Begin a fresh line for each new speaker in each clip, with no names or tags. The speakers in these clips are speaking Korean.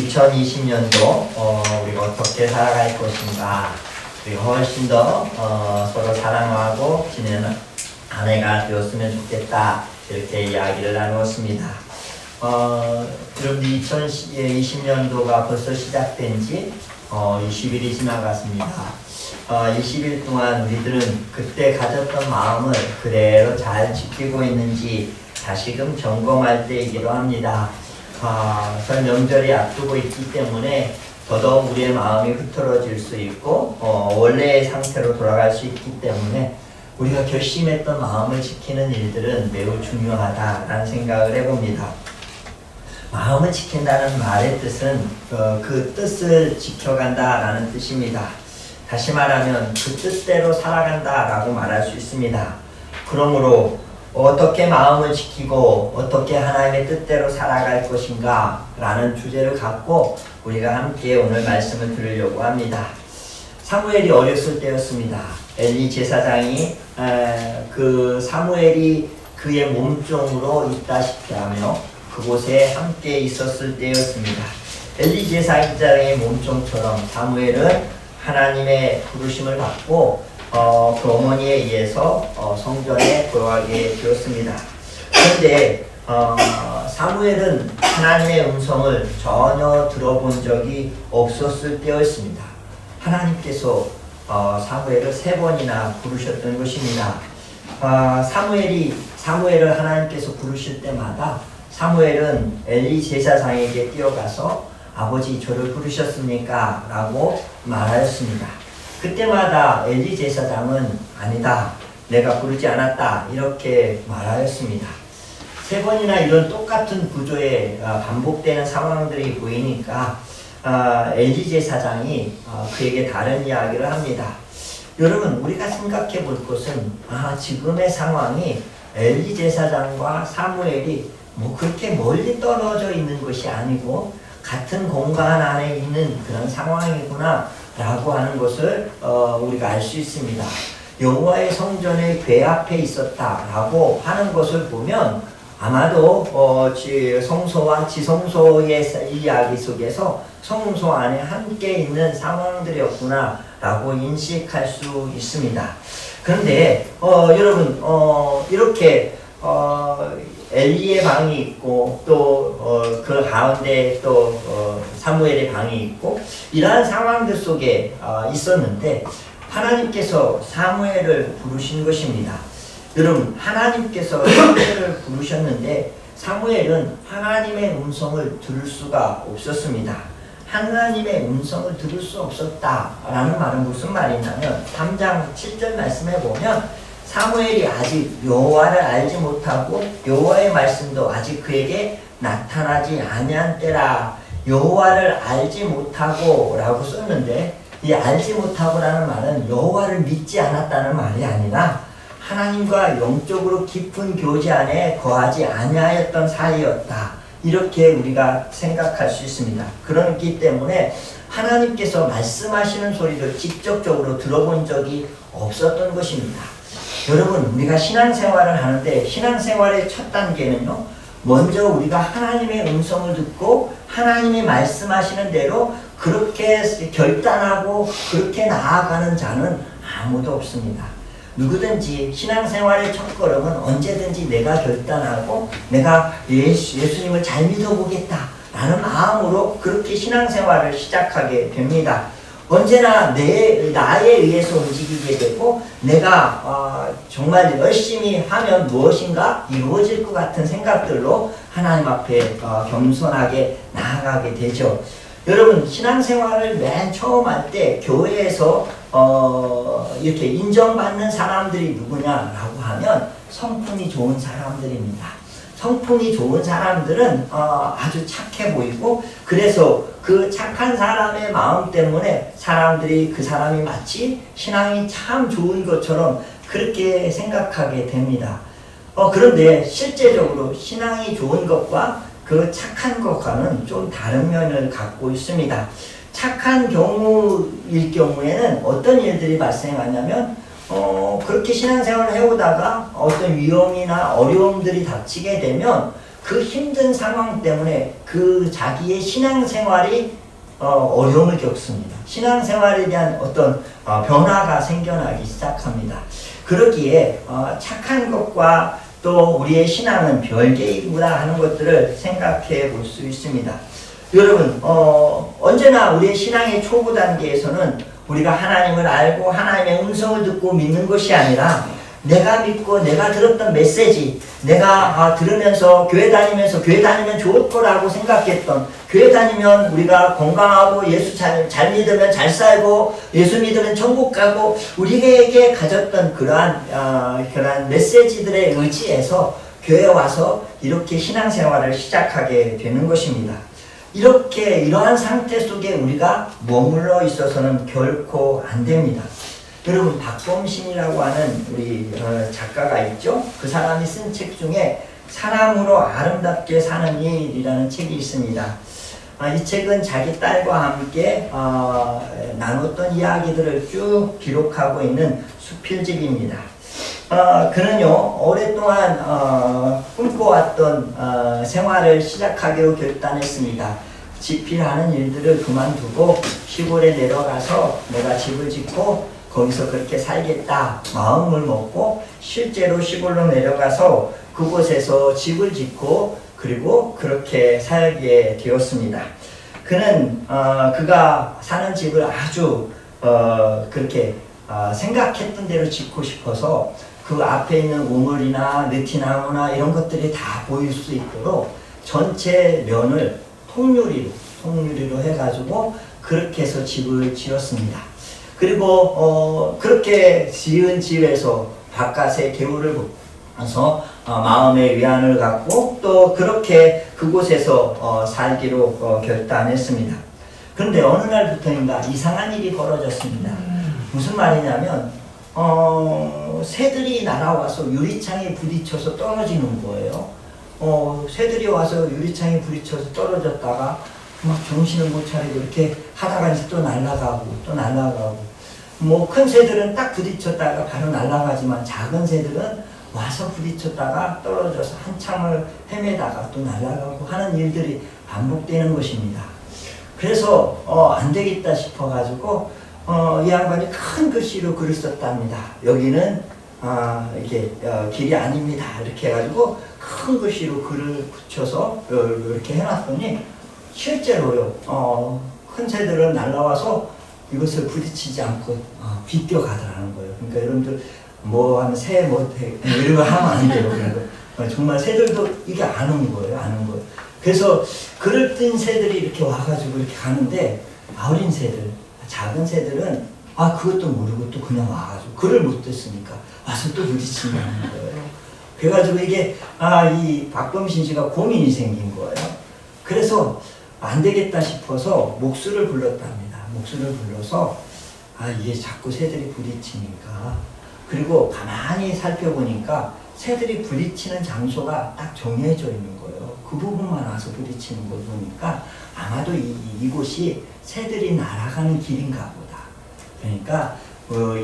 2020년도 우리가 어떻게 살아갈 것인가, 우리가 훨씬 더 서로 사랑하고 지내는 한 해가 되었으면 좋겠다, 이렇게 이야기를 나누었습니다. 여러분들 2020년도가 벌써 시작된 지 20일이 지나갔습니다. 20일 동안 우리들은 그때 가졌던 마음을 그대로 잘 지키고 있는지 다시금 점검할 때이기도 합니다. 설 명절이 앞두고 있기 때문에 더더욱 우리의 마음이 흐트러질 수 있고 원래의 상태로 돌아갈 수 있기 때문에 우리가 결심했던 마음을 지키는 일들은 매우 중요하다라는 생각을 해봅니다. 마음을 지킨다는 말의 뜻은 그 뜻을 지켜간다라는 뜻입니다. 다시 말하면 그 뜻대로 살아간다라고 말할 수 있습니다. 그러므로 어떻게 마음을 지키고 어떻게 하나님의 뜻대로 살아갈 것인가 라는 주제를 갖고 우리가 함께 오늘 말씀을 들으려고 합니다. 사무엘이 어렸을 때였습니다. 엘리 제사장이 그 사무엘이 그의 몸종으로 있다시피 하며 그곳에 함께 있었을 때였습니다. 엘리 제사장의 몸종처럼 사무엘은 하나님의 부르심을 받고 그 어머니에 의해서 성전에 들어가게 되었습니다. 그런데 사무엘은 하나님의 음성을 전혀 들어본 적이 없었을 때였습니다. 하나님께서 사무엘을 3번이나 부르셨던 것입니다. 사무엘을 하나님께서 부르실 때마다 사무엘은 엘리 제사장에게 뛰어가서 아버지 저를 부르셨습니까? 라고 말하였습니다. 그때마다 엘리 제사장은 아니다, 내가 부르지 않았다, 이렇게 말하였습니다. 3번이나 이런 똑같은 구조에 반복되는 상황들이 보이니까 엘리 제사장이 그에게 다른 이야기를 합니다. 여러분, 우리가 생각해 볼 것은 지금의 상황이 엘리 제사장과 사무엘이 그렇게 멀리 떨어져 있는 것이 아니고 같은 공간 안에 있는 그런 상황이구나 라고 하는 것을 우리가 알 수 있습니다. 여호와의 성전의 궤 앞에 있었다 라고 하는 것을 보면 아마도 성소와 지성소의 이야기 속에서 성소 안에 함께 있는 상황들이었구나 라고 인식할 수 있습니다. 그런데 여러분 이렇게 엘리의 방이 있고 또 그 가운데 또 사무엘의 방이 있고 이러한 상황들 속에 있었는데 하나님께서 사무엘을 부르신 것입니다. 여러분, 하나님께서 사무엘을 부르셨는데 사무엘은 하나님의 음성을 들을 수가 없었습니다. 하나님의 음성을 들을 수 없었다라는 말은 무슨 말이냐면 3장 7절 말씀에 보면 사무엘이 아직 여호와를 알지 못하고 여호와의 말씀도 아직 그에게 나타나지 아니한 때라, 여호와를 알지 못하고 라고 썼는데 이 알지 못하고라는 말은 여호와를 믿지 않았다는 말이 아니라 하나님과 영적으로 깊은 교제 안에 거하지 아니하였던 사이였다, 이렇게 우리가 생각할 수 있습니다. 그렇기 때문에 하나님께서 말씀하시는 소리를 직접적으로 들어본 적이 없었던 것입니다. 여러분, 우리가 신앙생활을 하는데 신앙생활의 첫 단계는요, 먼저 우리가 하나님의 음성을 듣고 하나님이 말씀하시는 대로 그렇게 결단하고 그렇게 나아가는 자는 아무도 없습니다. 누구든지 신앙생활의 첫걸음은 언제든지 내가 결단하고 내가 예수님을 잘 믿어보겠다 라는 마음으로 그렇게 신앙생활을 시작하게 됩니다. 언제나 나에 의해서 움직이게 되고 내가 정말 열심히 하면 무엇인가 이루어질 것 같은 생각들로 하나님 앞에 겸손하게 나아가게 되죠. 여러분, 신앙생활을 맨 처음 할 때 교회에서 이렇게 인정받는 사람들이 누구냐라고 하면 성품이 좋은 사람들입니다. 성품이 좋은 사람들은 아주 착해 보이고 그래서 그 착한 사람의 마음 때문에 사람들이 그 사람이 마치 신앙이 참 좋은 것처럼 그렇게 생각하게 됩니다. 그런데 실제적으로 신앙이 좋은 것과 그 착한 것과는 좀 다른 면을 갖고 있습니다. 착한 경우일 경우에는 어떤 일들이 발생하냐면 그렇게 신앙생활을 해오다가 어떤 위험이나 어려움들이 닥치게 되면 그 그 힘든 상황 때문에 그 자기의 신앙생활이 어려움을 겪습니다. 신앙생활에 대한 어떤 변화가 생겨나기 시작합니다. 그러기에 착한 것과 또 우리의 신앙은 별개이구나 하는 것들을 생각해 볼 수 있습니다. 여러분 언제나 우리의 신앙의 초보 단계에서는 우리가 하나님을 알고 하나님의 음성을 듣고 믿는 것이 아니라 내가 믿고 내가 들었던 메시지, 내가 들으면서 교회 다니면 좋을 거라고 생각했던, 교회 다니면 우리가 건강하고 예수 잘 믿으면 잘 살고 예수 믿으면 천국 가고 우리에게 가졌던 그러한 메시지들에 의지해서 교회에 와서 이렇게 신앙생활을 시작하게 되는 것입니다. 이러한 상태 속에 우리가 머물러 있어서는 결코 안 됩니다. 여러분, 박범신이라고 하는 우리 작가가 있죠. 그 사람이 쓴 책 중에 사람으로 아름답게 사는 일이라는 책이 있습니다. 이 책은 자기 딸과 함께 나눴던 이야기들을 쭉 기록하고 있는 수필집입니다. 그는요 오랫동안 꿈꿔왔던 생활을 시작하기로 결단했습니다. 집필하는 일들을 그만두고 시골에 내려가서 내가 집을 짓고 거기서 그렇게 살겠다 마음을 먹고 실제로 시골로 내려가서 그곳에서 집을 짓고 그리고 그렇게 살게 되었습니다. 그는 그가 사는 집을 아주 그렇게 생각했던 대로 짓고 싶어서 그 앞에 있는 우물이나 느티나무나 이런 것들이 다 보일 수 있도록 전체 면을 통유리로 해가지고 그렇게 해서 집을 지었습니다. 그리고 그렇게 지은 집에서 바깥에 개울을 보면서 마음의 위안을 갖고 또 그렇게 그곳에서 살기로 결단했습니다. 그런데 어느 날부터인가 이상한 일이 벌어졌습니다. 무슨 말이냐면 새들이 날아와서 유리창에 부딪혀서 떨어지는 거예요. 새들이 와서 유리창에 부딪혀서 떨어졌다가 막 정신을 못 차리고 이렇게 하다가 이제 또 날아가고 뭐 큰 새들은 딱 부딪혔다가 바로 날아가지만 작은 새들은 와서 부딪혔다가 떨어져서 한참을 헤매다가 또 날아가고 하는 일들이 반복되는 것입니다. 그래서 안 되겠다 싶어가지고 이 양반이 큰 글씨로 글을 썼답니다. 여기는 이게 길이 아닙니다. 이렇게 해가지고 큰 글씨로 글을 붙여서 이렇게 해놨더니 실제로요. 큰 새들은 날라와서 이것을 부딪히지 않고 비껴가더라는 거예요. 그러니까 여러분들 뭐 하면 새 이런 거 하면 안 돼요. 그러니까 정말 새들도 이게 아는 거예요. 그래서 글을 뜬 새들이 이렇게 와가지고 이렇게 가는데 어린 새들, 작은 새들은 그것도 모르고 또 그냥 와가지고 글을 못 떴으니까 와서 또 부딪힌다는 거예요. 그래가지고 이게 이 박범신 씨가 고민이 생긴 거예요. 그래서 안 되겠다 싶어서 목수를 불렀답니다. 목수를 불러서 이게 자꾸 새들이 부딪히니까 그리고 가만히 살펴보니까 새들이 부딪히는 장소가 딱 정해져 있는 거예요. 그 부분만 와서 부딪히는 걸 보니까 아마도 이곳이 새들이 날아가는 길인가 보다. 그러니까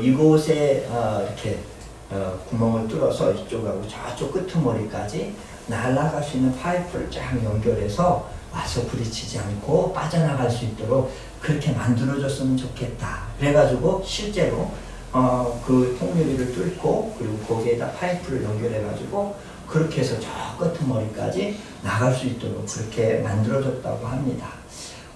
이곳에 이렇게 구멍을 뚫어서 이쪽하고 저쪽 끄트머리까지 날아갈 수 있는 파이프를 쫙 연결해서 와서 부딪히지 않고 빠져나갈 수 있도록 그렇게 만들어줬으면 좋겠다. 그래가지고 실제로 그 통유리를 뚫고 그리고 거기에다 파이프를 연결해가지고 그렇게 해서 저 끄트머리까지 나갈 수 있도록 그렇게 만들어줬다고 합니다.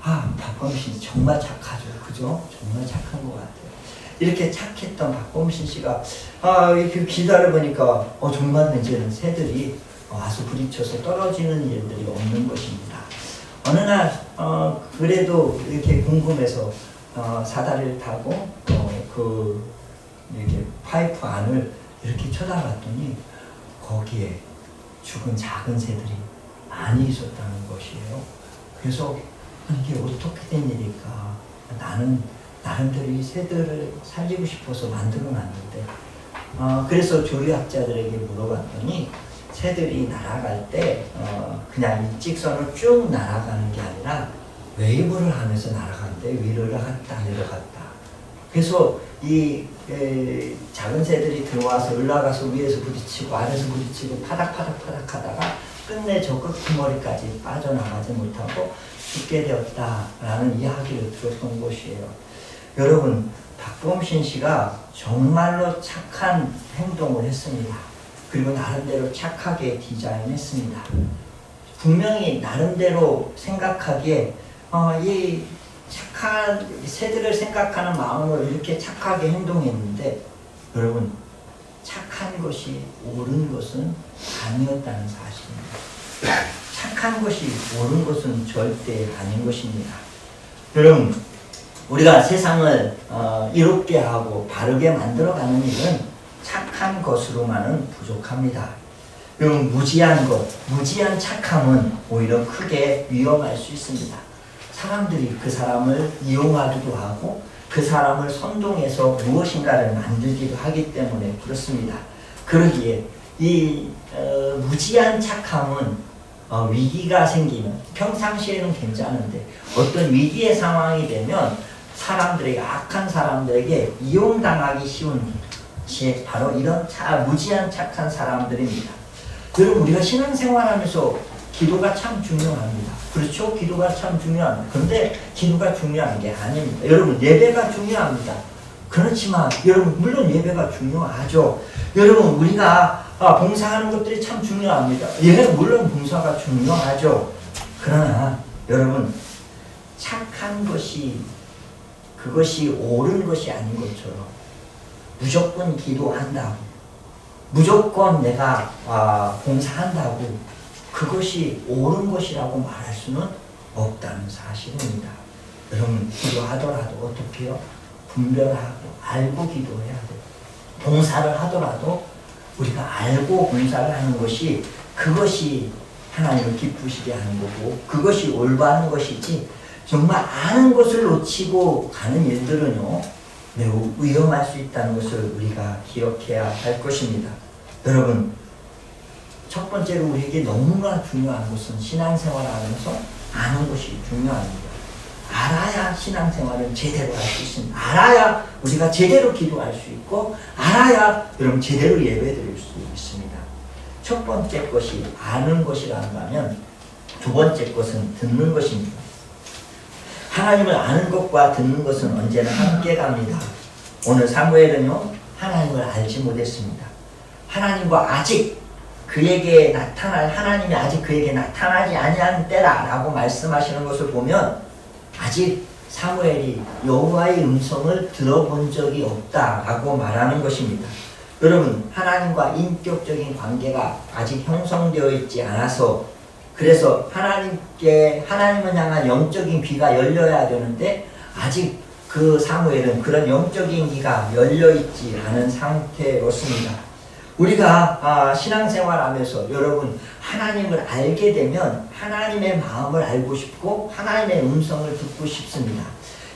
박범신 정말 착하죠. 그죠? 정말 착한 것 같아요. 이렇게 착했던 박범신 씨가 이렇게 기다려 보니까 정말 이제는 새들이 와서 부딪혀서 떨어지는 일들이 없는 것입니다. 어느 날 그래도 이렇게 궁금해서 사다리를 타고 이렇게 파이프 안을 이렇게 쳐다봤더니 거기에 죽은 작은 새들이 많이 있었다는 것이에요. 그래서 이게 어떻게 된 일일까? 나는 나름대로 이 새들을 살리고 싶어서 만들어놨는데 그래서 조류학자들에게 물어봤더니 새들이 날아갈 때 그냥 일직선으로 쭉 날아가는 게 아니라 웨이브를 하면서 날아가는데 위를 갔다 내려갔다. 그래서 이 작은 새들이 들어와서 올라가서 위에서 부딪히고 아래서 부딪히고 파닥파닥 하다가 끝내 저 끄트머리까지 빠져나가지 못하고 죽게 되었다라는 이야기를 들었던 곳이에요. 여러분, 박범신 씨가 정말로 착한 행동을 했습니다. 그리고 나름대로 착하게 디자인했습니다. 분명히 나름대로 생각하기에 이 착한 새들을 생각하는 마음으로 이렇게 착하게 행동했는데, 여러분, 착한 것이 옳은 것은 아니었다는 사실입니다. 착한 것이 옳은 것은 절대 아닌 것입니다. 여러분, 우리가 세상을 이롭게 하고 바르게 만들어가는 일은 착한 것으로만은 부족합니다. 여러분, 무지한 것, 무지한 착함은 오히려 크게 위험할 수 있습니다. 사람들이 그 사람을 이용하기도 하고 그 사람을 선동해서 무엇인가를 만들기도 하기 때문에 그렇습니다. 그러기에 이 무지한 착함은 위기가 생기면, 평상시에는 괜찮은데 어떤 위기의 상황이 되면 사람들에게, 악한 사람들에게 이용당하기 쉬운 것이 바로 이런 무지한 착한 사람들입니다. 여러분, 우리가 신앙생활하면서 기도가 참 중요합니다. 그렇죠? 기도가 참 중요합니다. 그런데 기도가 중요한 게 아닙니다. 여러분, 예배가 중요합니다. 그렇지만 여러분, 물론 예배가 중요하죠. 여러분, 우리가 봉사하는 것들이 참 중요합니다. 예, 물론 봉사가 중요하죠. 그러나 여러분, 착한 것이 그것이 옳은 것이 아닌 것처럼 무조건 기도한다고, 무조건 내가 봉사한다고 그것이 옳은 것이라고 말할 수는 없다는 사실입니다. 여러분, 기도하더라도 어떻게 해요? 분별하고 알고 기도해야 돼요. 봉사를 하더라도 우리가 알고 봉사를 하는 것이, 그것이 하나님을 기쁘시게 하는 거고 그것이 올바른 것이지, 정말 아는 것을 놓치고 가는 일들은요, 매우 위험할 수 있다는 것을 우리가 기억해야 할 것입니다. 여러분, 첫 번째로 우리에게 너무나 중요한 것은 신앙생활을 하면서 아는 것이 중요합니다. 알아야 신앙생활을 제대로 할 수 있습니다. 알아야 우리가 제대로 기도할 수 있고, 알아야 여러분 제대로 예배드릴 수 있습니다. 첫 번째 것이 아는 것이라고 하면, 두 번째 것은 듣는 것입니다. 하나님을 아는 것과 듣는 것은 언제나 함께 갑니다. 오늘 사무엘은요, 하나님을 알지 못했습니다. 하나님과 아직 그에게 하나님이 아직 그에게 나타나지 아니한 때라라고 말씀하시는 것을 보면, 아직 사무엘이 여호와의 음성을 들어본 적이 없다라고 말하는 것입니다. 여러분, 하나님과 인격적인 관계가 아직 형성되어 있지 않아서, 그래서 하나님을 향한 영적인 귀가 열려야 되는데 아직 그 사무엘은 그런 영적인 귀가 열려있지 않은 상태였습니다. 우리가 신앙생활하면서 여러분, 하나님을 알게 되면 하나님의 마음을 알고 싶고 하나님의 음성을 듣고 싶습니다.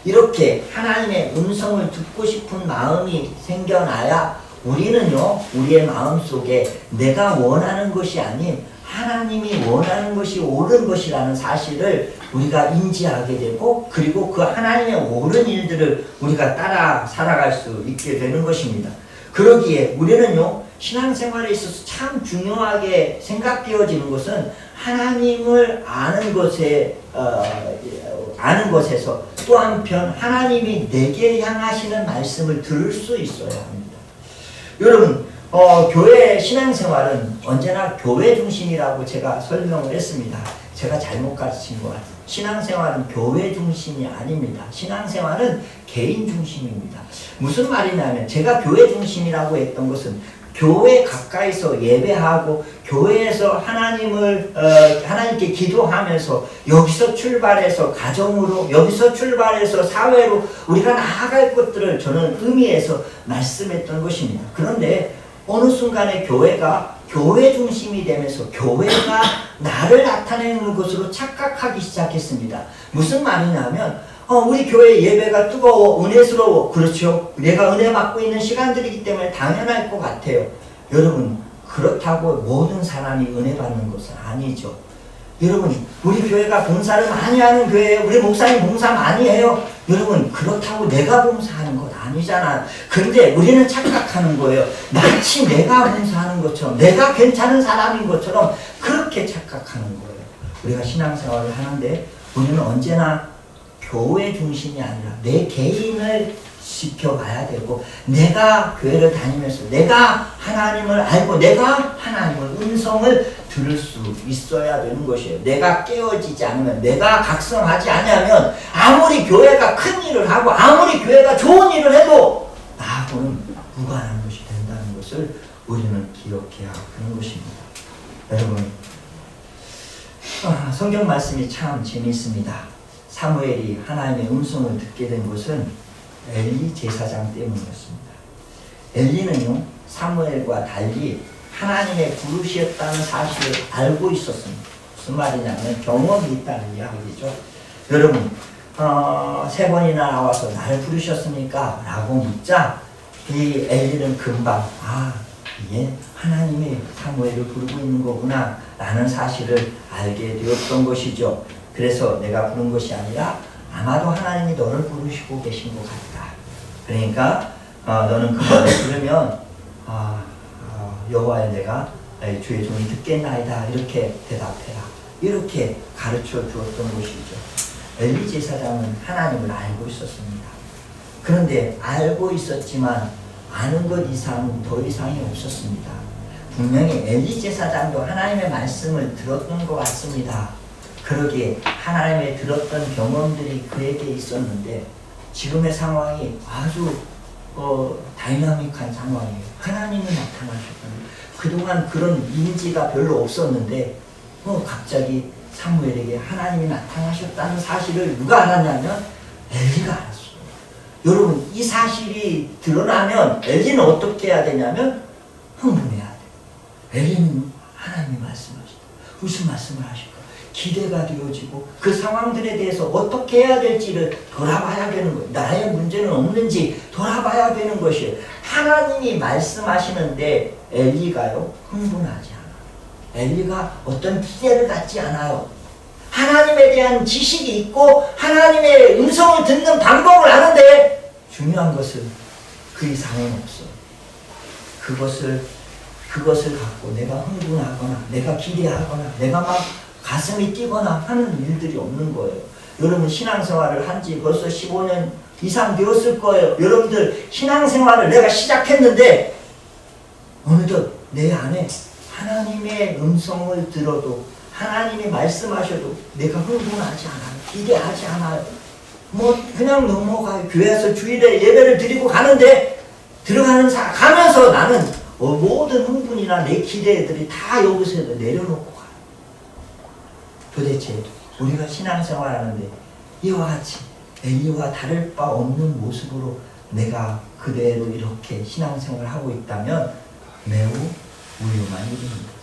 이렇게 하나님의 음성을 듣고 싶은 마음이 생겨나야 우리는요, 우리의 마음속에 내가 원하는 것이 아닌 하나님이 원하는 것이 옳은 것이라는 사실을 우리가 인지하게 되고, 그리고 그 하나님의 옳은 일들을 우리가 따라 살아갈 수 있게 되는 것입니다. 그러기에 우리는요, 신앙생활에 있어서 참 중요하게 생각되어지는 것은 하나님을 아는 것에서 또 한편 하나님이 내게 향하시는 말씀을 들을 수 있어야 합니다. 여러분, 교회 신앙생활은 언제나 교회 중심이라고 제가 설명을 했습니다. 제가 잘못 가르친 것 같아요. 신앙생활은 교회 중심이 아닙니다. 신앙생활은 개인 중심입니다. 무슨 말이냐면, 제가 교회 중심이라고 했던 것은 교회 가까이서 예배하고 교회에서 하나님께 기도하면서, 여기서 출발해서 가정으로, 여기서 출발해서 사회로 우리가 나아갈 것들을 저는 의미해서 말씀했던 것입니다. 그런데 어느 순간에 교회가 교회 중심이 되면서 교회가 나를 나타내는 것으로 착각하기 시작했습니다. 무슨 말이냐면, 우리 교회 예배가 뜨거워 은혜스러워, 그렇죠? 내가 은혜 받고 있는 시간들이기 때문에 당연할 것 같아요. 여러분, 그렇다고 모든 사람이 은혜 받는 것은 아니죠. 여러분, 우리 교회가 봉사를 많이 하는 교회예요. 우리 목사님 봉사 많이 해요. 여러분, 그렇다고 내가 봉사하는 것 아니잖아. 그런데 우리는 착각하는 거예요. 마치 내가 봉사하는 것처럼, 내가 괜찮은 사람인 것처럼 그렇게 착각하는 거예요. 우리가 신앙생활을 하는데 우리는 언제나 교회 중심이 아니라 내 개인을 지켜봐야 되고, 내가 교회를 다니면서 내가 하나님을 알고 내가 하나님의 음성을 들을 수 있어야 되는 것이에요. 내가 깨어지지 않으면, 내가 각성하지 않으면 아무리 교회가 큰 일을 하고 아무리 교회가 좋은 일을 해도 나하고는 무관한 것이 된다는 것을 우리는 기억해야 하는 것입니다. 여러분, 성경 말씀이 참 재미있습니다. 사무엘이 하나님의 음성을 듣게 된 것은 엘리 제사장 때문이었습니다. 엘리는요, 사무엘과 달리 하나님의 부르시었다는 사실을 알고 있었습니다. 무슨 말이냐면 경험이 있다는 이야기죠. 여러분, 3번이나 나와서 나를 부르셨습니까? 라고 묻자 이 엘리는 금방 이게 하나님이 사무엘을 부르고 있는 거구나 라는 사실을 알게 되었던 것이죠. 그래서 내가 부른 것이 아니라 아마도 하나님이 너를 부르시고 계신 것 같다. 그러니까 너는 그거를 부르면 여호와의 내가 주의 종이 듣겠나이다 이렇게 대답해라. 이렇게 가르쳐 주었던 것이죠. 엘리 제사장은 하나님을 알고 있었습니다. 그런데 알고 있었지만 아는 것 이상 더 이상이 없었습니다. 분명히 엘리 제사장도 하나님의 말씀을 들었던 것 같습니다. 그러기에 하나님의 들었던 경험들이 그에게 있었는데 지금의 상황이 아주 다이나믹한 상황이에요. 하나님이 나타나셨거든요. 그동안 그런 인지가 별로 없었는데 갑자기 사무엘에게 하나님이 나타나셨다는 사실을 누가 알았냐면 엘리가 알았어요. 여러분, 이 사실이 드러나면 엘리는 어떻게 해야 되냐면 흥분해야 돼요. 엘리는 하나님이 말씀하셨다. 무슨 말씀을 하실까? 기대가 되어지고 그 상황들에 대해서 어떻게 해야 될지를 돌아봐야 되는 거예요. 나의 문제는 없는지 돌아봐야 되는 것이에요. 하나님이 말씀하시는데 엘리가요, 흥분하지 않아요. 엘리가 어떤 기대를 갖지 않아요. 하나님에 대한 지식이 있고 하나님의 음성을 듣는 방법을 아는데 중요한 것은 그 이상은 없어요. 그것을 갖고 내가 흥분하거나 내가 기대하거나 내가 막 가슴이 뛰거나 하는 일들이 없는 거예요. 여러분, 신앙생활을 한 지 벌써 15년 이상 되었을 거예요. 여러분들, 신앙생활을 내가 시작했는데 어느덧 내 안에 하나님의 음성을 들어도 하나님이 말씀하셔도 내가 흥분하지 않아요. 기대하지 않아요. 그냥 넘어가요. 교회에서 주일에 예배를 드리고 가는데 가면서 나는 모든 흥분이나 내 기대들이 다 여기서 내려놓고 가요. 도대체 우리가 신앙생활하는데 이와 같이 엘리와 다를 바 없는 모습으로 내가 그대로 이렇게 신앙생활을 하고 있다면 매우 위험한 일입니다.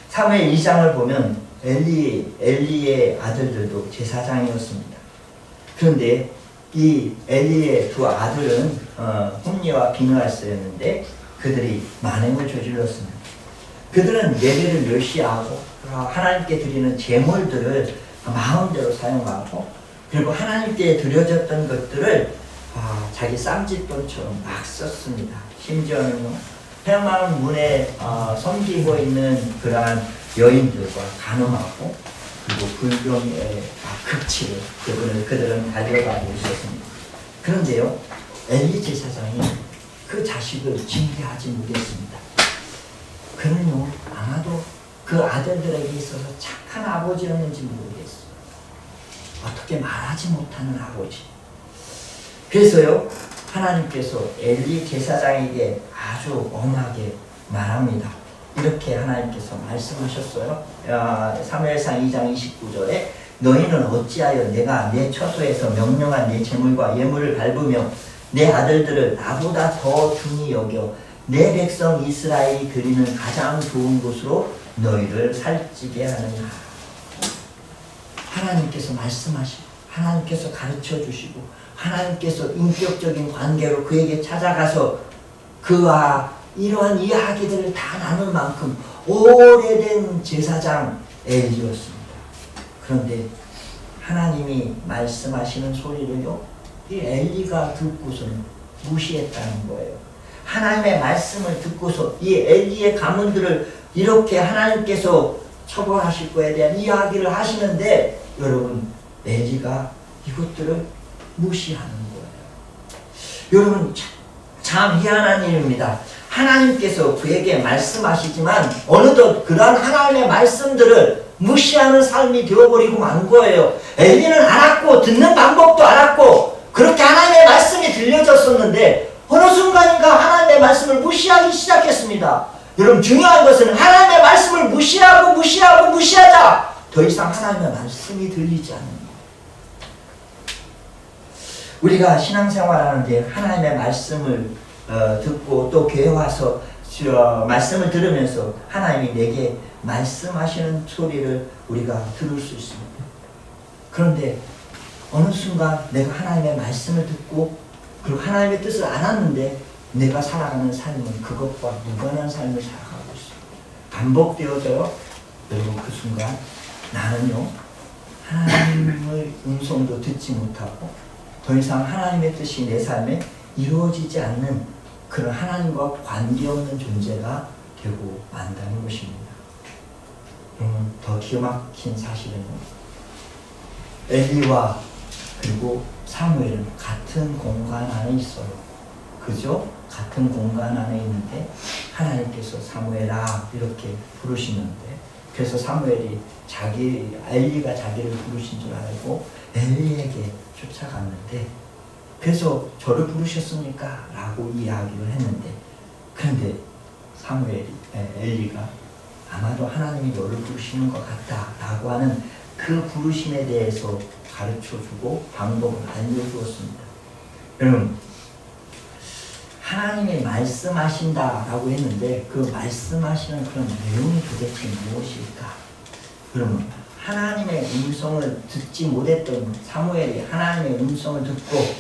사무엘 2장을 보면 엘리의 아들들도 제사장이었습니다. 그런데 이 엘리의 두 아들은 홈니와 비느하스였는데 그들이 만행을 저질렀습니다. 그들은 예배를 멸시하고 하나님께 드리는 제물들을 마음대로 사용하고 그리고 하나님께 드려졌던 것들을 자기 쌈짓돈처럼 막 썼습니다. 심지어는 회막 문에 섬기고 있는 그러한 여인들과 간음하고 그리고 불경의 극치를 그들은 달려가고 있었습니다. 그런데요, 엘리 제사장이 그 자식을 징계하지 못했습니다. 그는요, 아마도 그 아들들에게 있어서 착한 아버지였는지 모르겠어요. 어떻게 말하지 못하는 아버지. 그래서요, 하나님께서 엘리 제사장에게 아주 엄하게 말합니다. 이렇게 하나님께서 말씀하셨어요. 사무엘상 2장 29절에 너희는 어찌하여 내가 내 처소에서 명령한 내 제물과 예물을 밟으며 내 아들들을 나보다 더 중히 여겨 내 백성 이스라엘이 드리는 가장 좋은 곳으로 너희를 살찌게 하느냐. 하나님께서 말씀하시고 하나님께서 가르쳐 주시고 하나님께서 인격적인 관계로 그에게 찾아가서 그와 이러한 이야기들을 다 나눌 만큼 오래된 제사장 엘리였습니다. 그런데 하나님이 말씀하시는 소리를요, 이 엘리가 듣고서는 무시했다는 거예요. 하나님의 말씀을 듣고서 이 엘리의 가문들을 이렇게 하나님께서 처벌하실 거에 대한 이야기를 하시는데, 여러분, 엘리가 이것들을 무시하는 거예요. 여러분, 참 희한한 일입니다. 하나님께서 그에게 말씀하시지만 어느덧 그러한 하나님의 말씀들을 무시하는 삶이 되어버리고 만 거예요. 엘리는 알았고 듣는 방법도 알았고 그렇게 하나님의 말씀이 들려졌었는데 어느 순간인가 하나님의 말씀을 무시하기 시작했습니다. 여러분, 중요한 것은 하나님의 말씀을 무시하자 더 이상 하나님의 말씀이 들리지 않는 거예요. 우리가 신앙생활하는데 하나님의 말씀을 듣고 또 교회 와서 말씀을 들으면서 하나님이 내게 말씀하시는 소리를 우리가 들을 수 있습니다. 그런데 어느 순간 내가 하나님의 말씀을 듣고 그리고 하나님의 뜻을 알았는데 내가 살아가는 삶은 그것과 무관한 삶을 살아가고 있습니다. 반복되어져요. 여러분, 그 순간 나는요, 하나님의 음성도 듣지 못하고 더 이상 하나님의 뜻이 내 삶에 이루어지지 않는 그런 하나님과 관계없는 존재가 되고 만다는 것입니다. 더 기가 막힌 사실은 엘리와 그리고 사무엘은 같은 공간 안에 있어요. 그죠? 같은 공간 안에 있는데 하나님께서 사무엘아 이렇게 부르시는데, 그래서 사무엘이 엘리가 자기를 부르신 줄 알고 엘리에게 쫓아갔는데, 그래서 저를 부르셨습니까? 라고 이야기를 했는데, 그런데 엘리가 아마도 하나님이 너를 부르시는 것 같다 라고 하는 그 부르심에 대해서 가르쳐주고 방법을 알려주었습니다. 여러분, 하나님이 말씀하신다 라고 했는데 그 말씀하시는 그런 내용이 도대체 무엇일까? 여러분, 하나님의 음성을 듣지 못했던 사무엘이 하나님의 음성을 듣고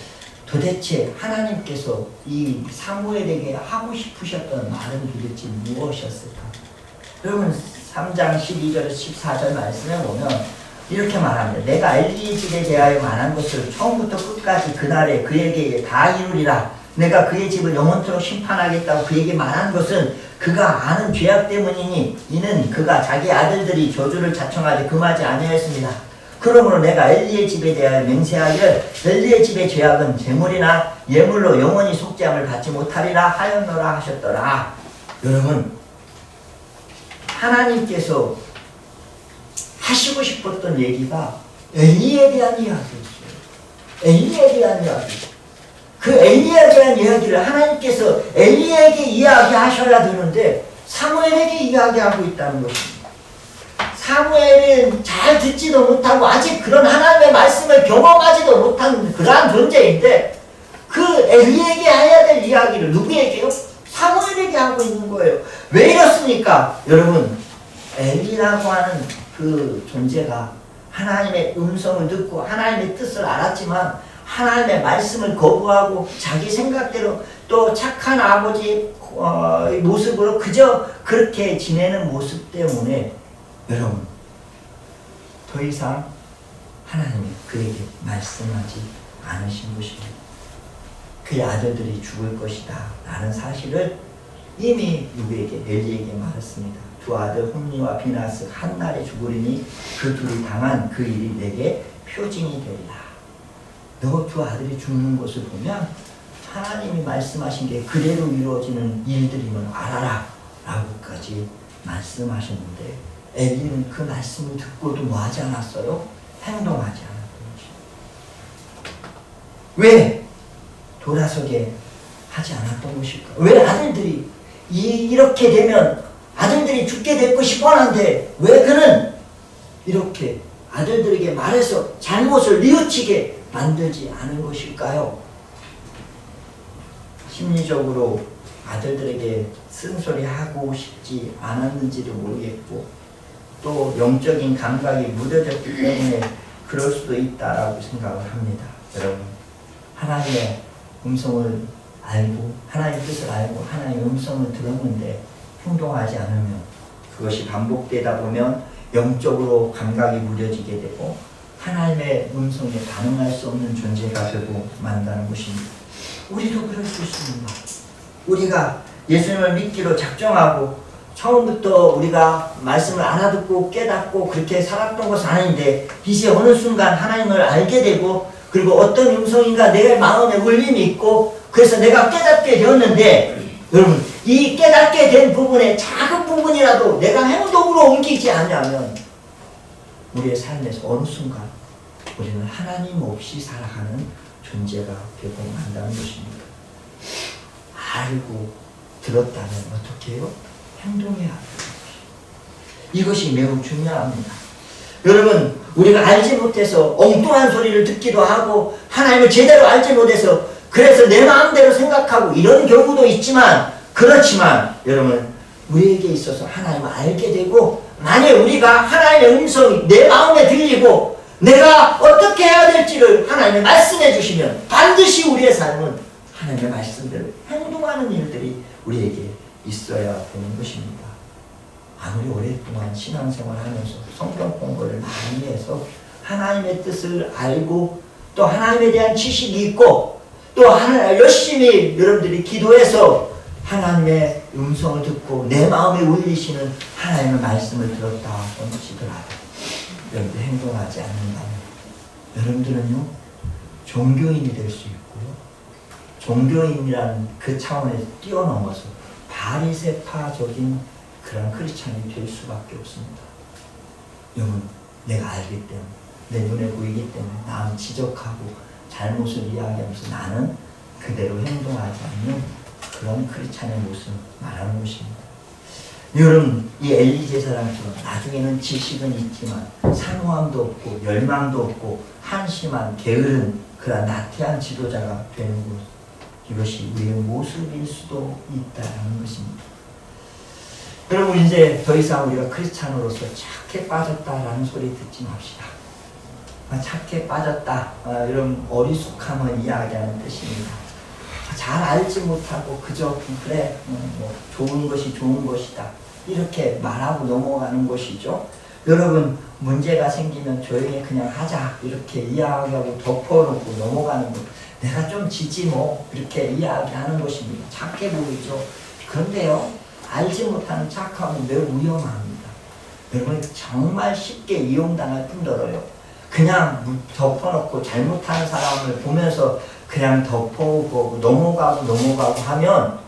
도대체 하나님께서 이 사무엘에게 하고 싶으셨던 말은 도대체 무엇이었을까? 여러분, 3장 12절에서 14절 말씀에 보면 이렇게 말합니다. 내가 엘리의 집에 대하여 말한 것을 처음부터 끝까지 그날에 그에게 다 이루리라. 내가 그의 집을 영원토록 심판하겠다고 그에게 말한 것은 그가 아는 죄악 때문이니 이는 그가 자기 아들들이 저주를 자청하되 금하지 아니하였습니다. 그러므로 내가 엘리의 집에 대하여 맹세하기를 엘리의 집의 죄악은 제물이나 예물로 영원히 속죄함을 받지 못하리라 하였노라 하셨더라. 여러분, 하나님께서 하시고 싶었던 얘기가 엘리에 대한 이야기였어요. 엘리에 대한 이야기. 그 엘리에 대한 이야기를 하나님께서 엘리에게 이야기하셔야 되는데 사무엘에게 이야기하고 있다는 것입니다. 사무엘은 잘 듣지도 못하고 아직 그런 하나님의 말씀을 경험하지도 못한 그러한 존재인데 그 엘리에게 해야 될 이야기를 누구에게요? 사무엘에게 하고 있는 거예요. 왜 이렇습니까? 여러분, 엘리라고 하는 그 존재가 하나님의 음성을 듣고 하나님의 뜻을 알았지만 하나님의 말씀을 거부하고 자기 생각대로 또 착한 아버지 모습으로 그저 그렇게 지내는 모습 때문에 여러분, 더 이상 하나님이 그에게 말씀하지 않으신 것입니다. 그의 아들들이 죽을 것이다 라는 사실을 이미 누구에게? 엘리에게 말했습니다. 두 아들 홈니와 비나스 한 날에 죽으리니 그 둘이 당한 그 일이 내게 표징이 되리라. 너 두 아들이 죽는 것을 보면 하나님이 말씀하신 게 그대로 이루어지는 일들임을 알아라 라고까지 말씀하셨는데 엘리는 그 말씀을 듣고도 뭐 하지 않았어요? 행동하지 않았던 것입니다. 왜 돌아서게 하지 않았던 것일까? 왜 아들들이 이렇게 되면 아들들이 죽게 될 것이 뻔한데 왜 그는 이렇게 아들들에게 말해서 잘못을 뉘우치게 만들지 않은 것일까요? 심리적으로 아들들에게 쓴소리하고 싶지 않았는지도 모르겠고 또 영적인 감각이 무뎌졌기 때문에 그럴 수도 있다라고 생각을 합니다. 여러분, 하나님의 음성을 알고 하나님의 뜻을 알고 하나님의 음성을 들었는데 행동하지 않으면 그것이 반복되다 보면 영적으로 감각이 무뎌지게 되고 하나님의 음성에 반응할 수 없는 존재가 되고 만다는 것입니다. 우리도 그럴 수 있습니다. 우리가 예수님을 믿기로 작정하고 처음부터 우리가 말씀을 알아듣고 깨닫고 그렇게 살았던 것은 아닌데 이제 어느 순간 하나님을 알게 되고 그리고 어떤 음성인가 내 마음에 울림이 있고 그래서 내가 깨닫게 되었는데 여러분 이 깨닫게 된 부분에 작은 부분이라도 내가 행동으로 옮기지 않으면 우리의 삶에서 어느 순간 우리는 하나님 없이 살아가는 존재가 되고 만다는 것입니다. 알고 들었다면 어떻게 해요? 행동해야 합니다. 이것이 매우 중요합니다. 여러분 우리가 알지 못해서 엉뚱한 소리를 듣기도 하고 하나님을 제대로 알지 못해서 그래서 내 마음대로 생각하고 이런 경우도 있지만 그렇지만 여러분 우리에게 있어서 하나님을 알게 되고 만약 우리가 하나님의 음성이 내 마음에 들리고 내가 어떻게 해야 될지를 하나님이 말씀해 주시면 반드시 우리의 삶은 하나님의 말씀대로 행동하는 일들이 우리에게 있어야 되는 것입니다. 아무리 오랫동안 신앙생활을 하면서 성경 공부를 많이 해서 하나님의 뜻을 알고 또 하나님에 대한 지식이 있고 또 열심히 여러분들이 기도해서 하나님의 음성을 듣고 내 마음에 울리시는 하나님의 말씀을 들었다 할지라도 여러분들 행동하지 않는다면 여러분들은요 종교인이 될 수 있고요 종교인이라는 그 차원에서 뛰어넘어서 바리새파적인 그런 크리스찬이 될 수밖에 없습니다. 여러분 내가 알기 때문에 내 눈에 보이기 때문에 남 지적하고 잘못을 이야기하면서 나는 그대로 행동하지 않는 그런 크리스찬의 모습을 말하는 것입니다. 여러분 이 엘리 제사장처럼 나중에는 지식은 있지만 사모함도 없고 열망도 없고 한심한 게으른 그런 나태한 지도자가 되는 것 이것이 우리의 모습일 수도 있다는 것입니다. 여러분 이제 더 이상 우리가 크리스찬으로서 착해 빠졌다라는 소리 듣지 맙시다. 착해 빠졌다 이런 어리숙함을 이야기하는 뜻입니다. 잘 알지 못하고 그저 그래 뭐 좋은 것이 좋은 것이다 이렇게 말하고 넘어가는 것이죠. 여러분 문제가 생기면 조용히 그냥 하자 이렇게 이야기하고 덮어놓고 넘어가는 것 내가 좀 지지 뭐 이렇게 이야기하는 것입니다. 착해 보이죠. 그런데요 알지 못하는 착함은 매우 위험합니다. 여러분 정말 쉽게 이용당할 뿐더러요 그냥 덮어놓고 잘못하는 사람을 보면서 그냥 덮어오고 넘어가고 하면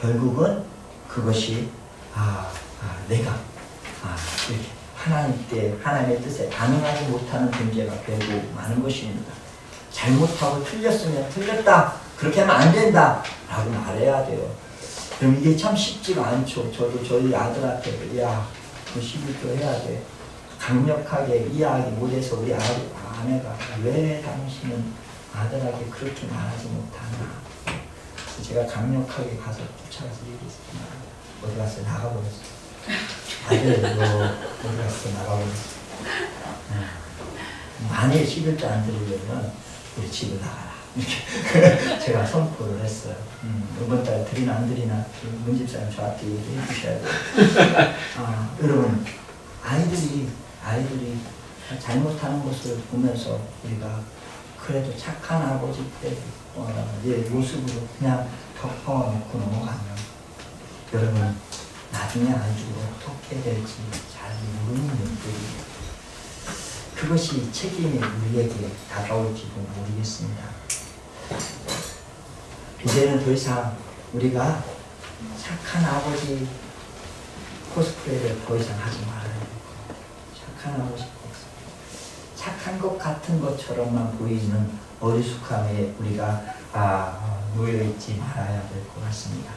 결국은 그것이 내가 이렇게 하나님의 뜻에 반응하지 못하는 존재가 되고 마는 것입니다. 잘못하고 틀렸으면 틀렸다 그렇게 하면 안 된다 라고 말해야 돼요. 그럼 이게 참 쉽지가 않죠. 저도 저희 아들한테 야 너 11조 해야 돼 강력하게 이야기 못해서 우리 아내가 왜 당신은 아들에게 그렇게 말하지 못하나 제가 강력하게 가서 쫓아가서 얘기했습니다. 어디 갔어? 나가버렸어. 아들 너 어디 갔어? 나가버렸어. 만일 11조 안 드리려면 우리 집을 나가라 이렇게 제가 선포를 했어요. 이번 달 드리나 안 드리나 문집사님 저한테 얘기해 주셔야 돼요. 여러분 아이들이 잘못하는 것을 보면서 우리가 그래도 착한 아버지 때 모습으로 그냥 덮어놓고 넘어가면 여러분 나중에 아이들이 어떻게 될지 잘 모르는 일들이 그것이 책임이 우리에게 다가올지도 모르겠습니다. 이제는 더 이상 우리가 착한 아버지 코스프레를 더 이상 하지 말아야 돼요. 착한 아버지 코스프레. 착한 것 같은 것처럼만 보이는 어리숙함에 우리가 놓여있지 말아야 될 것 같습니다.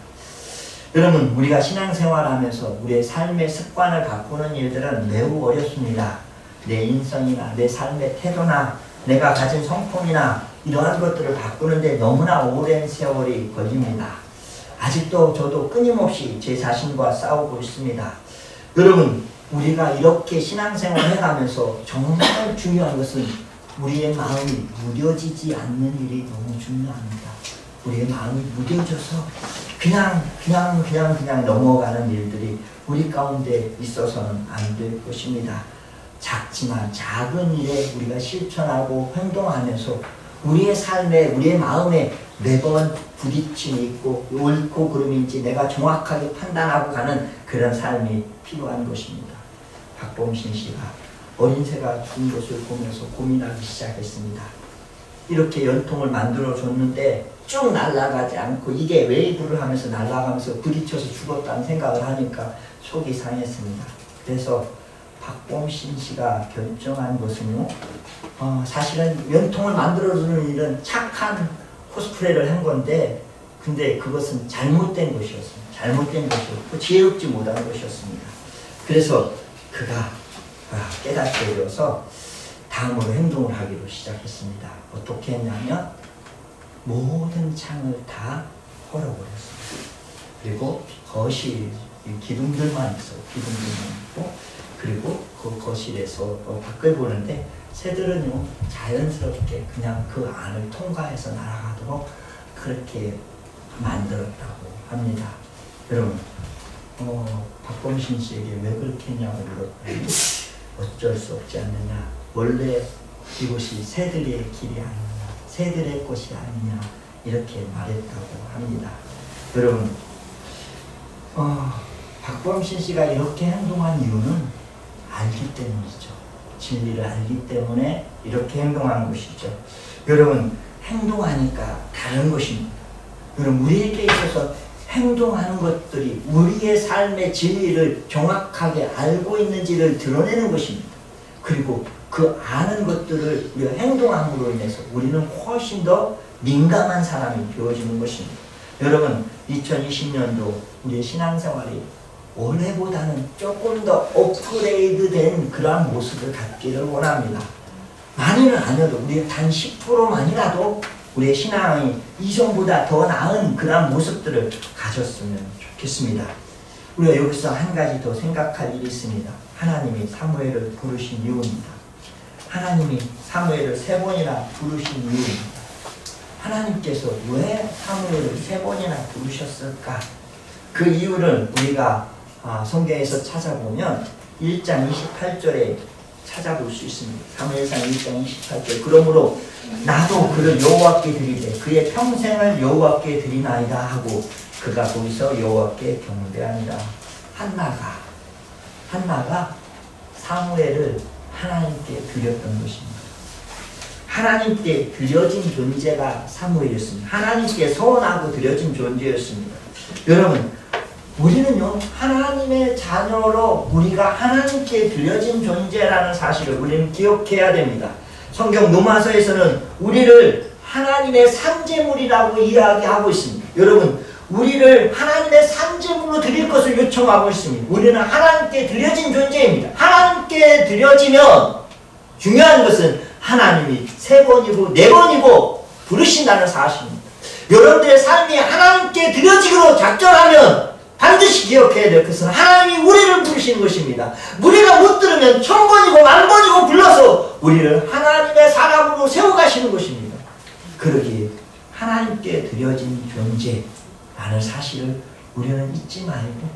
여러분 우리가 신앙생활하면서 우리의 삶의 습관을 바꾸는 일들은 매우 어렵습니다. 내 인성이나 내 삶의 태도나 내가 가진 성품이나 이러한 것들을 바꾸는데 너무나 오랜 세월이 걸립니다. 아직도 저도 끊임없이 제 자신과 싸우고 있습니다. 여러분 우리가 이렇게 신앙생활을 해가면서 정말 중요한 것은 우리의 마음이 무뎌지지 않는 일이 너무 중요합니다. 우리의 마음이 무뎌져서 그냥 넘어가는 일들이 우리 가운데 있어서는 안 될 것입니다. 작지만 작은 일에 우리가 실천하고 행동하면서 우리의 삶에, 우리의 마음에 매번 부딪힘이 있고 옳고 그름인지 내가 정확하게 판단하고 가는 그런 삶이 필요한 것입니다. 박범신 씨가 어린 새가 죽은 것을 보면서 고민하기 시작했습니다. 이렇게 연통을 만들어 줬는데 쭉 날아가지 않고 이게 웨이브를 하면서 날아가면서 부딪혀서 죽었다는 생각을 하니까 속이 상했습니다. 그래서 박범신 씨가 결정한 것은요, 사실은 연통을 만들어주는 일은 착한 코스프레를 한 건데, 근데 그것은 잘못된 것이었습니다. 잘못된 것이었고 지혜롭지 못한 것이었습니다. 그래서 그가 깨닫게 되어서 다음으로 행동을 하기로 시작했습니다. 어떻게 했냐면 모든 창을 다 헐어버렸습니다. 그리고 거실 기둥들만 있어요. 기둥들만 있고, 그리고 그 거실에서 밖을 보는데 새들은요 자연스럽게 그냥 그 안을 통과해서 날아가도록 그렇게 만들었다고 합니다. 여러분, 박범신 씨에게 왜 그렇게 했냐고 물었더니 어쩔 수 없지 않느냐, 원래 이곳이 새들의 길이 아니냐, 새들의 곳이 아니냐, 이렇게 말했다고 합니다. 여러분, 박범신 씨가 이렇게 행동한 이유는 알기 때문이죠. 진리를 알기 때문에 이렇게 행동한 것이죠. 여러분, 행동하니까 다른 것입니다. 여러분, 우리에게 있어서 행동하는 것들이 우리의 삶의 진리를 정확하게 알고 있는지를 드러내는 것입니다. 그리고 그 아는 것들을 우리가 행동함으로 인해서 우리는 훨씬 더 민감한 사람이 되어지는 것입니다. 여러분, 2020년도 우리의 신앙생활이 올해보다는 조금 더 업그레이드된 그러한 모습을 갖기를 원합니다. 많이는 아니어도 우리 단 10%만이라도 우리의 신앙이 이전보다 더 나은 그러한 모습들을 가졌으면 좋겠습니다. 우리가 여기서 한 가지 더 생각할 일이 있습니다. 하나님이 사무엘을 부르신 이유입니다. 하나님이 사무엘을 3번이나 부르신 이유입니다. 하나님께서 왜 사무엘을 3번이나 부르셨을까? 그 이유를 우리가 성경에서 찾아보면 1장 28절에 찾아볼 수 있습니다. 사무엘상 1장 28절. 그러므로 나도 그를 여호와께 드리되 그의 평생을 여호와께 드리나이다 하고 그가 거기서 여호와께 경배하니라. 한나가 사무엘을 하나님께 드렸던 것입니다. 하나님께 드려진 존재가 사무엘이었습니다. 하나님께 서원하고 드려진 존재였습니다. 여러분, 우리는요 하나님의 자녀로 우리가 하나님께 드려진 존재라는 사실을 우리는 기억해야 됩니다. 성경 로마서에서는 우리를 하나님의 산재물이라고 이야기하고 있습니다. 여러분, 우리를 하나님의 산재물로 드릴 것을 요청하고 있습니다. 우리는 하나님께 드려진 존재입니다. 하나님께 드려지면 중요한 것은 하나님이 3번이고 4번이고 부르신다는 사실입니다. 여러분들의 삶이 하나님께 드려지기로 작정하면 반드시 기억해야 될 것은 하나님이 우리를 부르시는 것입니다. 우리가 못 들으면 1000번이고 10,000번이고 불러서 우리를 하나님의 사람으로 세워가시는 것입니다. 그러기에 하나님께 드려진 존재라는 사실을 우리는 잊지 말고,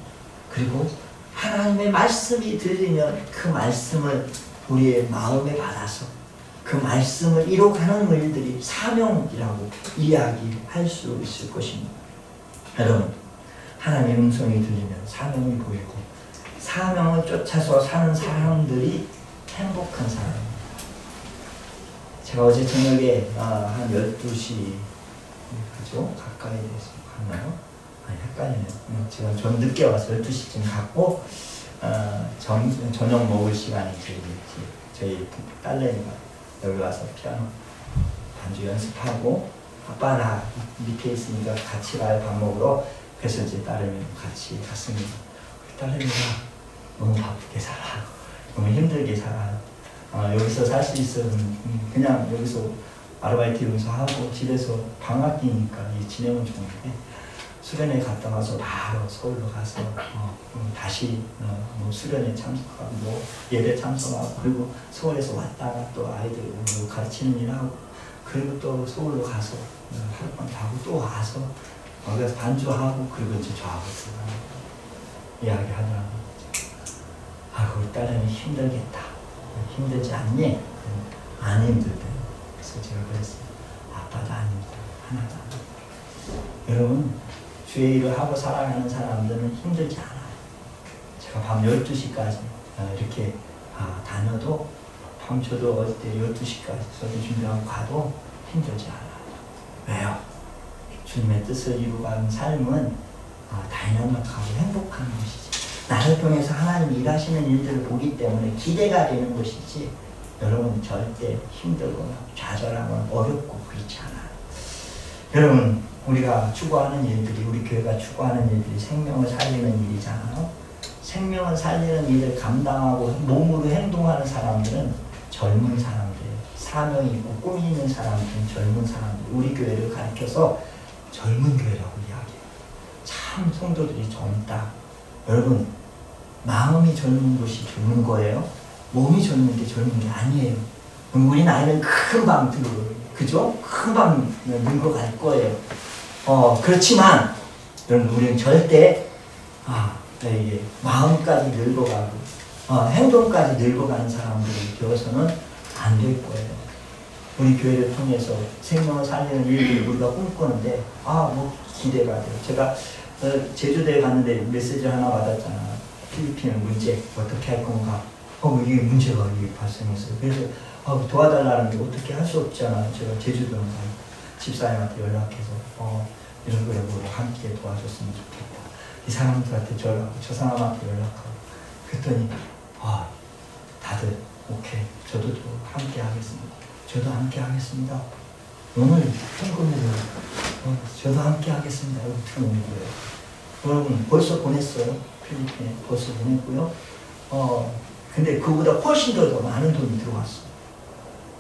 그리고 하나님의 말씀이 들리면 그 말씀을 우리의 마음에 받아서 그 말씀을 이뤄가는 일들이 사명이라고 이야기할 수 있을 것입니다. 여러분, 하나님의 음성이 들리면 사명이 보이고 사명을 쫓아서 사는 사람들이 행복한 사람입니다. 제가 어제 저녁에 한 12시 그죠? 가까이 돼서 갔나요? 아니, 헷갈리네요. 제가 좀 늦게 와서 12시쯤 갔고 저녁 먹을 시간이 저희 딸내미가 여기 와서 피아노 반주 연습하고 아빠 나 밑에 있으니까 같이 가요 밥 먹으러. 그래서 이제 딸내미랑 같이 갔습니다. 딸내미가 너무 바쁘게 살아, 너무 힘들게 살아. 여기서 살 수 있으면 그냥 여기서 아르바이트 여기서 하고 집에서 방학이니까 지내면 좋은데 수련회 갔다 와서 바로 서울로 가서 다시 수련회 참석하고 예배 참석하고, 그리고 서울에서 왔다가 또 아이들 가르치는 일 하고, 그리고 또 서울로 가서 하룻밤 자고 또 와서 그래서 반주하고 그리고 이제 저하고 이야기하더라고요. 우리 딸은 힘들겠다. 힘들지 않니? 안 힘들대. 그래서 제가 그랬어요. 아빠도 안 힘들어. 하나도 안 힘들어. 여러분, 주의 일을 하고 살아가는 사람들은 힘들지 않아요. 제가 밤 12시까지 이렇게 다녀도 밤초도 어릴 때 12시까지 저도 준비하고 가도 힘들지 않아요. 왜요? 주님의 뜻을 이루어가는 삶은 다이나믹하고 행복한 것이지. 나를 통해서 하나님 일하시는 일들을 보기 때문에 기대가 되는 것이지, 여러분 절대 힘들거나 좌절하거나 어렵고 그렇지 않아요. 여러분, 우리가 추구하는 일들이, 우리 교회가 추구하는 일들이 생명을 살리는 일이잖아요. 생명을 살리는 일을 감당하고 몸으로 행동하는 사람들은 젊은 사람들이에요. 사명이 있고 꿈이 있는 사람들은 젊은 사람들. 우리 교회를 가르쳐서 젊은 교회라고 이야기해요. 참 성도들이 젊다. 여러분, 마음이 젊은 것이 젊은 거예요. 몸이 젊은 게 젊은 게 아니에요. 우리 나이는 금방 들어요. 그죠? 금방 늙어갈 거예요. 그렇지만 여러분, 우리는 절대 이게 마음까지 늙어가고 행동까지 늙어가는 사람들이 되어서는 안 될 거예요. 우리 교회를 통해서 생명을 살리는 일들을 우리가 꿈꾸는데 뭐 기대가 돼요. 제가 제주도에 갔는데 메시지 하나 받았잖아. 필리핀 문제 어떻게 할 건가? 이게 문제가 이게 발생했어요. 그래서 도와달라는데 어떻게 할 수 없잖아. 제가 제주도는 집사님한테 연락해서 이런 거라고 함께 도와줬으면 좋겠다. 이 사람들한테 전화하고 저 사람한테 연락하고 그랬더니 다들 오케이, 저도 함께 하겠습니다. 저도 함께 하겠습니다. 오늘 현금으로 저도 함께 하겠습니다. 이렇게 오는 거예요. 여러분, 벌써 보냈어요. 필리핀에 벌써 보냈고요. 근데 그보다 훨씬 더 많은 돈이 들어왔어요.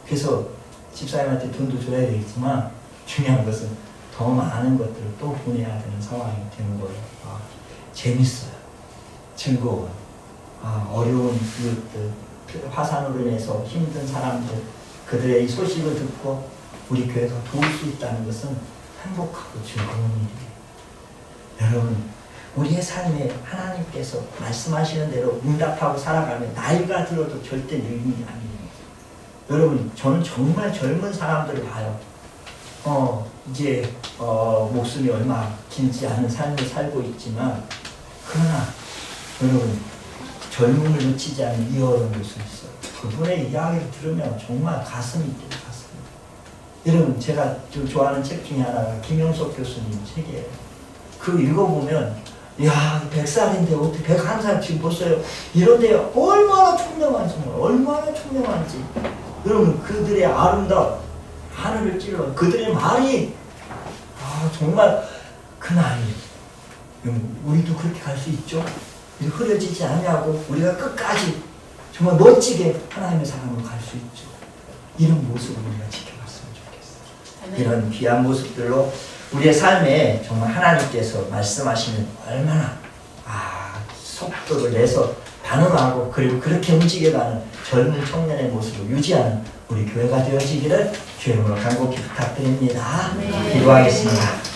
그래서 집사님한테 돈도 줘야 되겠지만 중요한 것은 더 많은 것들을 또 보내야 되는 상황이 되는 거예요. 재밌어요. 즐거워요. 어려운 이웃들, 화산으로 인해서 힘든 사람들, 그들의 이 소식을 듣고 우리 교회가 도울 수 있다는 것은 행복하고 즐거운 일이에요. 여러분, 우리의 삶에 하나님께서 말씀하시는 대로 응답하고 살아가면 나이가 들어도 절대 늙는 게 아니에요. 여러분, 저는 정말 젊은 사람들을 봐요. 이제 목숨이 얼마 길지 않은 삶을 살고 있지만, 그러나 여러분, 젊음을 놓치지 않는 이어를 볼 수 있어요. 그분의 이야기를 들으면 정말 가슴이 뛰어요. 여러분, 제가 좀 좋아하는 책 중에 하나가 김영석 교수님 책이에요. 그거 읽어보면 100살인데 어떻게 101살 지금 벌써요. 이런데 얼마나 총명한지, 얼마나 총명한지. 여러분, 그들의 아름다움, 하늘을 찔러 그들의 말이 정말 그 나이. 우리도 그렇게 갈 수 있죠? 흐려지지 않냐고 우리가 끝까지 정말 멋지게 하나님의 사랑으로 갈 수 있죠. 이런 모습을 우리가 지켜봤으면 좋겠어요. 이런 귀한 모습들로 우리의 삶에 정말 하나님께서 말씀하시는 얼마나 속도를 내서 반응하고 그리고 그렇게 움직여가는 젊은 청년의 모습을 유지하는 우리 교회가 되어지기를 주님으로 간곡히 부탁드립니다. 기도하겠습니다.